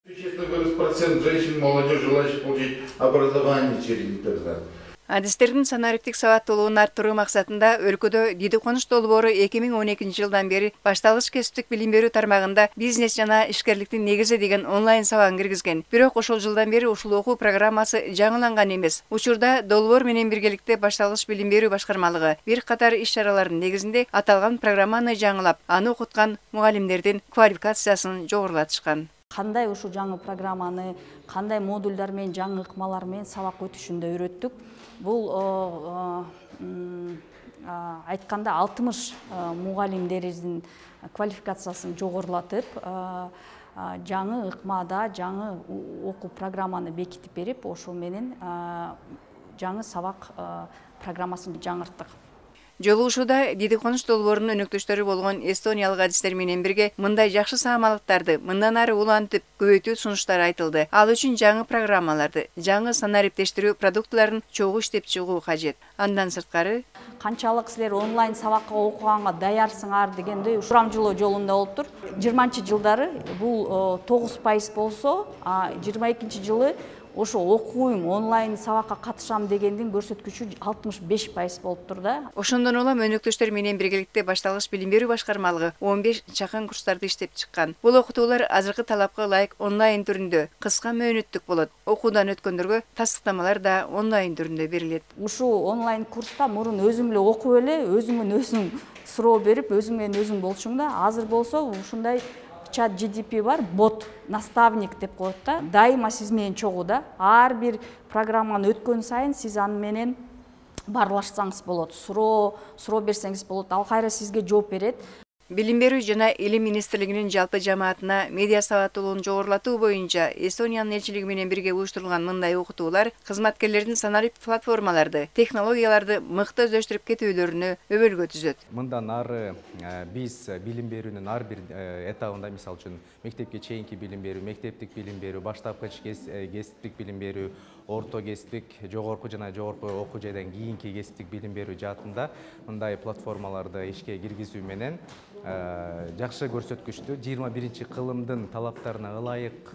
Существенно вырос процент женщин, молодежи, желающих получить образование через интернет. Адистердин санариптик сабаттуулугун арттыруу максатында өлкөдө Диди Конуш долбоору 2012 жылдан бери башталгыч кесиптик билим берүү тармагында бизнес жана ишкерликтин негизи деген онлайн сабагын киргизген. Бирок ошол жылдан бери ушул окуу программасы жаңыланган эмес. Учурда долбоор менен биргеликте башталгыч билим берүү башкармалыгы бир катар иш-чаралардын негизинде аталган программаны жаңылап, аны окуткан мугалимдердин квалификациясын жогорулатышкан. Кандай ушу жаңы программаны, кандай модульдар менен, жаңы ыкмалар менен сабак өтүшүндө үйрөттүк. Бул айтканда 60 мугалимдерибиздин квалификациясын жогорулатып, жаңы ыкмада, жаңы окуу программаны бекитип берип, ошол менен жаңы сабак программасын жаңырттык. Жолугушууда Диди Конуш долбоорунун өнөктөштөрү болгон эстониялык адистер менен бирге мындай жакшы саамалыктарды мындан ары улантып көбөйтүү сунуштары айтылды. Ал үчүн жаңы программаларды, жаңы санариптештирүү продуктыларын чогуу иштеп чыгуу кажет. Андан сырткары канчалык силер онлайн сабакка окуганга даярсыңар дегенде сурамжылоо жолунда болуптур. 20-жылдары бул 9% болсо, 22-жылы ошо окуйм, онлайн сабакка катышам дегендин көрсөткүчү 65% болуптур да. Ошондон улам өнөктөштөр менен биргеликте башталгыч билим берүү башкармалыгы 15 чакан курстарды иштеп чыккан. Бул окутуулар азыркы талапка ылайык онлайн түрүндө кыска мөөнөттүк болот. Окуудан өткөндөргө тастыктамалар да онлайн түрүндө берилет. Ушул онлайн курста мурун өзүң эле окуп эле, өзүңөн өзүң суроо берип, өзүң менен өзүң болчуң да. Азыр болсо ушундай чат GDP бар, бот, наставник деп коет да. Дайыма сиз менен чогуу да. Ар бир программаны өткөн сайын сиз аны менен баарлашсаңыз болот. Суроо берсеңиз болот. Ал кайра сизге жооп берет. Билим берүү жана илим министрлигинин жалпы жамаатына медиа сабаттуулугун жогорулатуу боюнча Эстониянын элчилиги менен бирге уюштурулган мындай окутуулар кызматкерлердин санарип платформаларды, технологияларды мыкты өздөштүрүп кетүүлөрүнө өбөлгө түзөт. Мындан ары биз билим берүүнүн ар бир этабында, мисалы үчүн мектепке чейинки билим берүү, мектептик билим берүү, баштапкыч кесиптик билим берүү, орто кесиптик, жогорку жана жогорку окуу жайдан кийинки кесиптик билим берүү жаатында мындай платформаларды ишке киргизүү менен жакшы көрсөткүчтүү 21 кылымдын талаптарына ылайык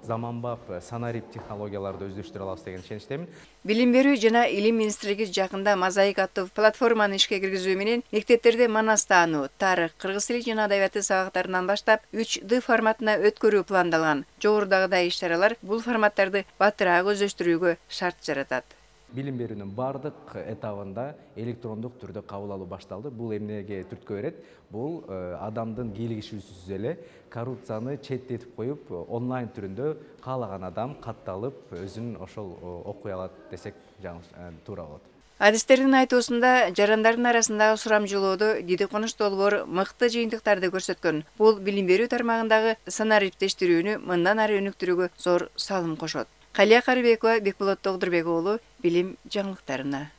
заманбап санарип технологияларды өздөштүрө алабыз деген ишеничтемин. Билим берүү жана илим министрлиги жакында Мозаик аттуу платформаны ишке киргизүү менен мектептерде манас таануу, тарых, кыргыз тили жана адабияты сабактарынан баштап 3D форматына өткөрүү пландалган. Жогорудагыдай иш-чаралар бул форматтарды батыраак өздөштүрүүгө шарт жаратат. Билим берүүнүн бардык этабында электрондук түрдө кабыл алуу башталды. Бул эмнеге түрткү берет? Бул адамдын кийлигишүүсүз эле коррупцияны четтетип коюп, онлайн түрүндө каалаган адам катталып, өзүн ошол окуй алат десек туура болот. Адистердин айтуусунда жарандардын арасындагы сурамжылоодо Диди Конуш долбоору мыкты жыйынтыктарды көрсөткөн. Бул билим берүү тармагындагы санариптештирүүнү мындан ары өнүктүрүүгө зор салым кошот. Калия Карыбекова, Бекболот Тогдурбек уулу, билим жаңылыктарына.